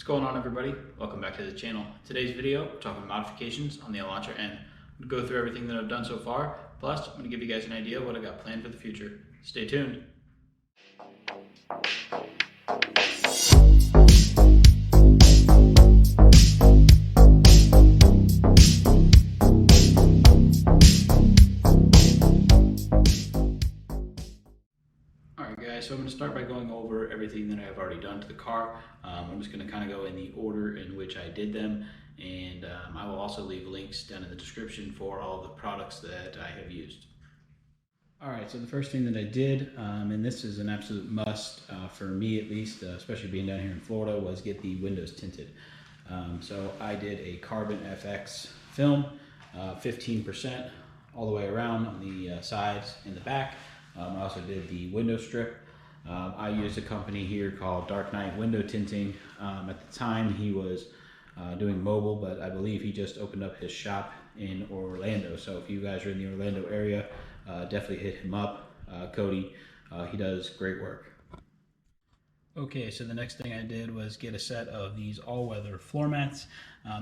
What's going on, everybody? Welcome back to the channel. Today's video, we're talking modifications on the Elantra N. I'm going to go through everything that I've done so far, plus I'm going to give you guys an idea of what I got planned for the future. Stay tuned. So I'm going to start by going over everything that I've already done to the car. I'm just going to kind of go in the order in which I did them, and I will also leave links down in the description for all of the products that I have used. Alright, so the first thing that I did, and this is an absolute must for me at least, especially being down here in Florida, was get the windows tinted. So I did a carbon FX film, 15% all the way around on the sides and the back. I also did the window strip. I used a company here called Dark Knight Window Tinting. At the time he was doing mobile, but I believe he just opened up his shop in Orlando. So if you guys are in the Orlando area, definitely hit him up. Cody, he does great work. Okay, so the next thing I did was get a set of these all-weather floor mats.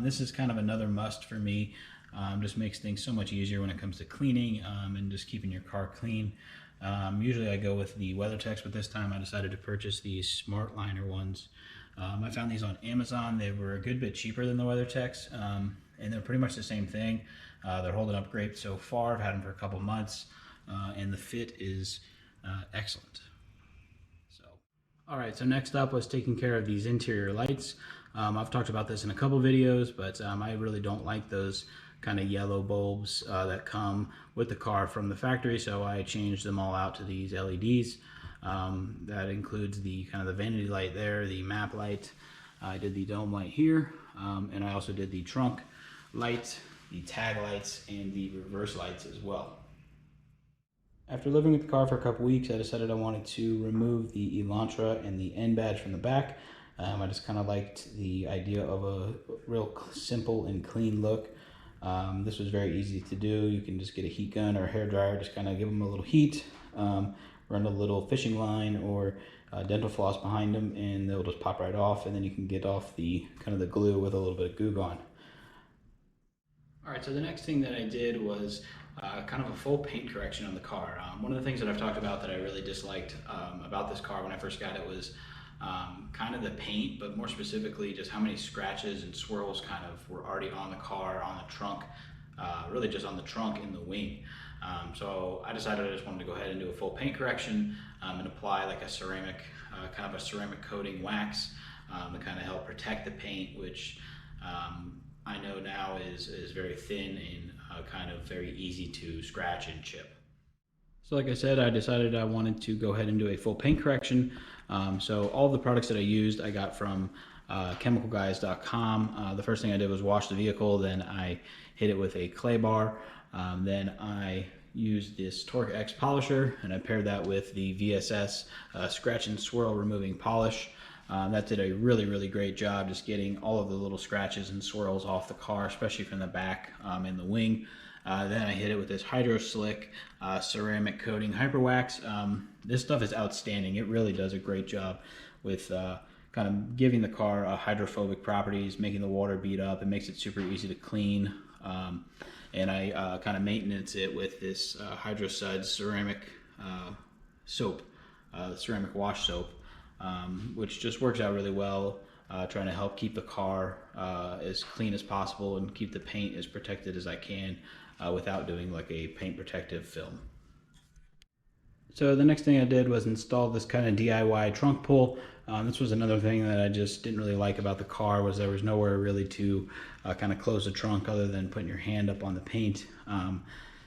This is kind of another must for me. Just makes things so much easier when it comes to cleaning and just keeping your car clean. Usually I go with the WeatherTechs, but this time I decided to purchase these Smart Liner ones. I found these on Amazon. They were a good bit cheaper than the WeatherTechs, and they're pretty much the same thing. They're holding up great so far. I've had them for a couple months, and the fit is excellent. Alright, so next up was taking care of these interior lights. I've talked about this in a couple videos, but I really don't like those kind of yellow bulbs that come with the car from the factory, so I changed them all out to these LEDs. That includes the kind of the vanity light there, the map light. I did the dome light here, and I also did the trunk light, the tag lights, and the reverse lights as well. After living with the car for a couple weeks, I decided I wanted to remove the Elantra and the N badge from the back. I just kind of liked the idea of a real simple and clean look. This was very easy to do. You can just get a heat gun or a hair dryer, just kind of give them a little heat, run a little fishing line or dental floss behind them, and they'll just pop right off, and then you can get off the kind of the glue with a little bit of Goo Gone. Alright, so the next thing that I did was kind of a full paint correction on the car. One of the things that I've talked about that I really disliked about this car when I first got it was kind of the paint, but more specifically just how many scratches and swirls kind of were already on the car, on the trunk, really just on the trunk and the wing. So I decided I just wanted to go ahead and do a full paint correction and apply like a ceramic, kind of a ceramic coating wax to kind of help protect the paint, which I know now is very thin and kind of very easy to scratch and chip. So like I said, I decided I wanted to go ahead and do a full paint correction. So all of the products that I used, I got from chemicalguys.com. The first thing I did was wash the vehicle, then I hit it with a clay bar. Then I used this Torque X polisher, and I paired that with the VSS scratch and swirl removing polish. That did a really great job just getting all of the little scratches and swirls off the car, especially from the back and the wing. Then I hit it with this Hydro Slick ceramic coating hyper wax. This stuff is outstanding. It really does a great job with kind of giving the car hydrophobic properties, making the water bead up. It makes it super easy to clean. And I kind of maintenance it with this Hydro Suds ceramic soap, ceramic wash soap, which just works out really well, trying to help keep the car as clean as possible and keep the paint as protected as I can without doing like a paint protective film. So the next thing I did was install this kind of DIY trunk pull. This was another thing that I just didn't really like about the car, was there was nowhere really to kind of close the trunk other than putting your hand up on the paint.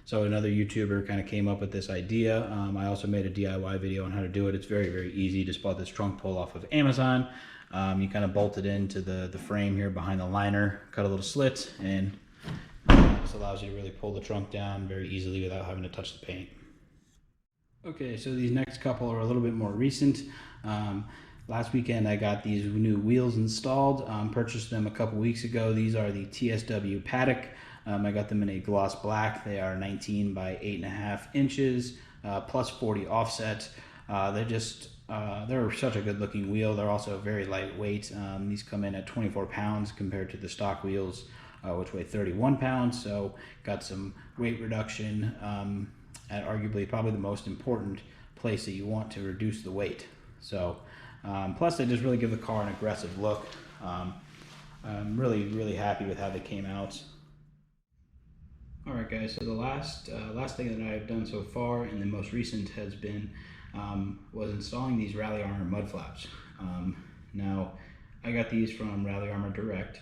So another YouTuber kind of came up with this idea. I also made a DIY video on how to do it. It's very easy. Just bought this trunk pull off of Amazon. You kind of bolt it into the frame here behind the liner, cut a little slit, and this allows you to really pull the trunk down very easily without having to touch the paint. Okay, so these next couple are a little bit more recent. Last weekend I got these new wheels installed, purchased them a couple weeks ago. These are the TSW Paddock. I got them in a gloss black. They are 19 by 8.5 inches, plus 40 offset. They're just they're such a good looking wheel. They're also very lightweight. These come in at 24 pounds compared to the stock wheels, which weigh 31 pounds. So got some weight reduction at arguably probably the most important place that you want to reduce the weight. So plus they just really give the car an aggressive look. I'm really happy with how they came out. Alright guys, so the last thing that I've done so far, and the most recent has been, was installing these Rally Armor mud flaps. Now, I got these from Rally Armor Direct.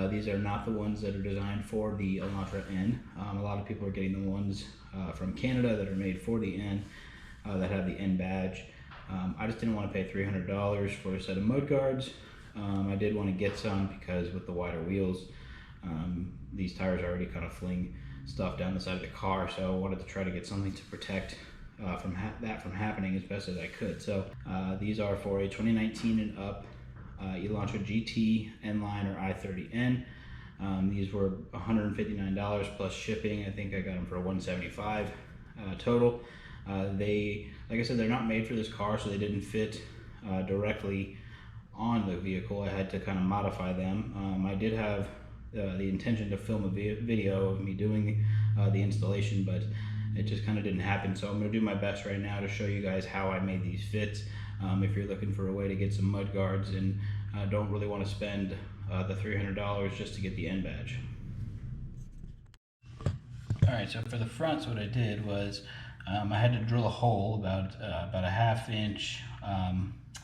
These are not the ones that are designed for the Elantra N. A lot of people are getting the ones from Canada that are made for the N, that have the N badge. I just didn't want to pay $300 for a set of mud guards. I did want to get some because with the wider wheels, these tires already kind of fling stuff down the side of the car, so I wanted to try to get something to protect from happening as best as I could. So these are for a 2019 and up Elantra GT N line or i30N. These were $159 plus shipping. I think I got them for $175 total. They, like I said, they're not made for this car, so they didn't fit directly on the vehicle. I had to kind of modify them. I did have the intention to film a video of me doing the installation, but it just kind of didn't happen. So I'm going to do my best right now to show you guys how I made these fit. If you're looking for a way to get some mud guards and don't really want to spend the $300 just to get the N badge. Alright, so for the fronts, what I did was I had to drill a hole about a half inch,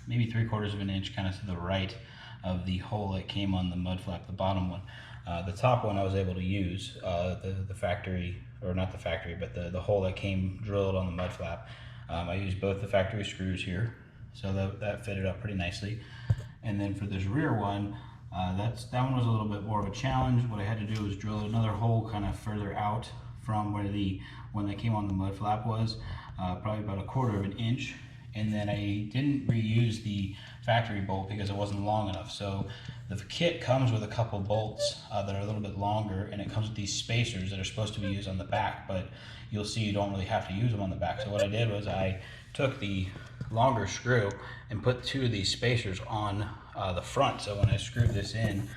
maybe 3/4 of an inch, kind of to the right of the hole that came on the mud flap, the bottom one. The top one I was able to use, the factory, or not the factory, but the hole that came drilled on the mud flap. I used both the factory screws here, so that fitted up pretty nicely. And then for this rear one, that one was a little bit more of a challenge. What I had to do was drill another hole kind of further out from where the one that came on the mud flap was, probably about 1/4 of an inch. And then I didn't reuse the factory bolt because it wasn't long enough. So the kit comes with a couple bolts that are a little bit longer, and it comes with these spacers that are supposed to be used on the back, but you'll see you don't really have to use them on the back. So what I did was I took the longer screw and put 2 of these spacers on the front. So when I screwed this in,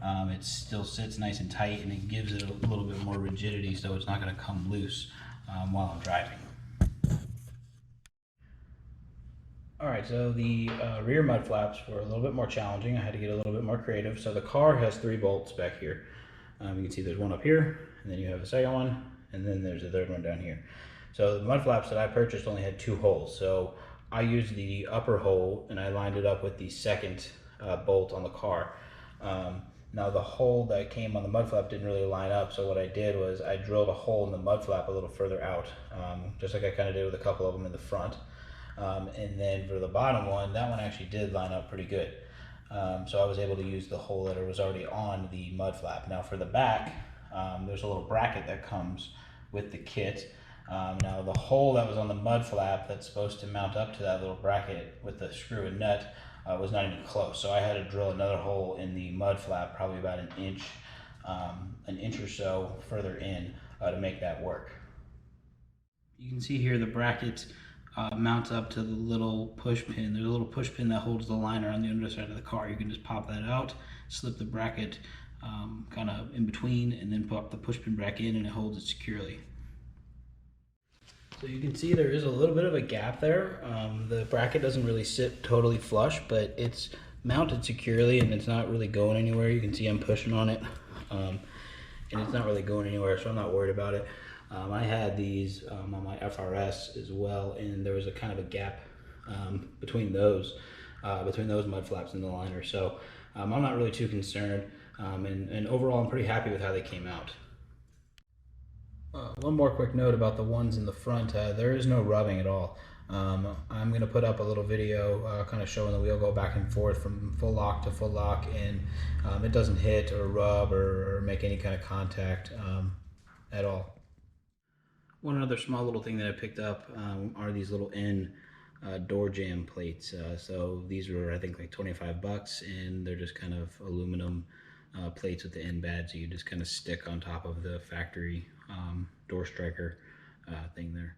it still sits nice and tight, and it gives it a little bit more rigidity, so it's not going to come loose while I'm driving. Alright, so the rear mud flaps were a little bit more challenging. I had to get a little bit more creative. So the car has 3 bolts back here. You can see there's one up here, and then you have a second one, and then there's a third one down here. So the mud flaps that I purchased only had 2 holes. So I used the upper hole, and I lined it up with the second bolt on the car. Now the hole that came on the mud flap didn't really line up, so what I did was I drilled a hole in the mud flap a little further out, just like I kind of did with a couple of them in the front. And then for the bottom one, that one actually did line up pretty good. So I was able to use the hole that was already on the mud flap. Now for the back, there's a little bracket that comes with the kit. Now the hole that was on the mud flap that's supposed to mount up to that little bracket with the screw and nut was not even close. So I had to drill another hole in the mud flap, probably about an inch or so further in to make that work. You can see here the bracket mounts up to the little push pin. There's a little push pin that holds the liner on the underside of the car. You can just pop that out, slip the bracket kind of in between, and then pop the push pin back in, and it holds it securely. So you can see there is a little bit of a gap there. The bracket doesn't really sit totally flush, but it's mounted securely and it's not really going anywhere. You can see I'm pushing on it, and it's not really going anywhere, so I'm not worried about it. I had these on my FRS as well, and there was a kind of a gap between those mud flaps and the liner. So I'm not really too concerned, and overall I'm pretty happy with how they came out. One more quick note about the ones in the front, there is no rubbing at all. I'm going to put up a little video kind of showing the wheel go back and forth from full lock to full lock, and it doesn't hit or rub or make any kind of contact at all. One other small little thing that I picked up are these little N door jamb plates. So these were, I think, like 25 bucks, and they're just kind of aluminum plates with the N badge, so you just kind of stick on top of the factory door striker thing there.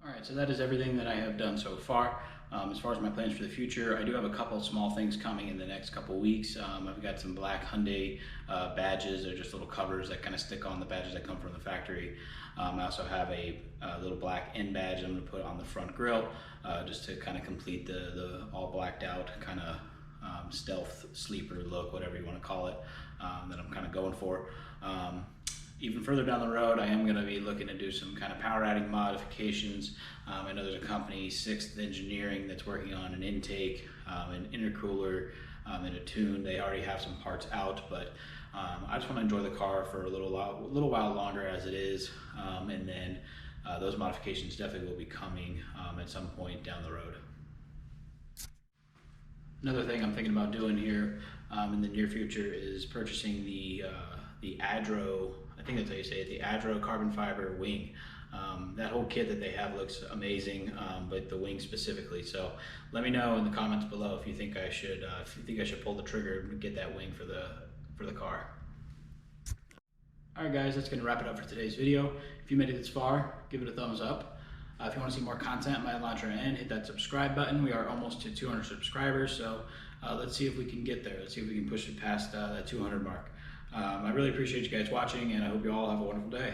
Alright, so that is everything that I have done so far. As far as my plans for the future, I do have a couple small things coming in the next couple weeks. I've got some black Hyundai badges. They're just little covers that kind of stick on the badges that come from the factory. I also have a little black N badge I'm going to put on the front grille just to kind of complete the all blacked out kind of stealth sleeper look, whatever you want to call it, that I'm kind of going for. Even further down the road, I am going to be looking to do some kind of power adding modifications. I know there's a company, Sixth Engineering, that's working on an intake, an intercooler, and a tune. They already have some parts out, but I just want to enjoy the car for a little while longer as it is, and then those modifications definitely will be coming at some point down the road. Another thing I'm thinking about doing here in the near future is purchasing the Adro, I think that's how you say it, the Adro carbon fiber wing. That whole kit that they have looks amazing, but the wing specifically. So let me know in the comments below if you think I should pull the trigger and get that wing for the car. All right, guys, that's going to wrap it up for today's video. If you made it this far, give it a thumbs up. If you want to see more content on my Elantra N, hit that subscribe button. We are almost to 200 subscribers, so let's see if we can get there. Let's see if we can push it past that 200 mark. I really appreciate you guys watching, and I hope you all have a wonderful day.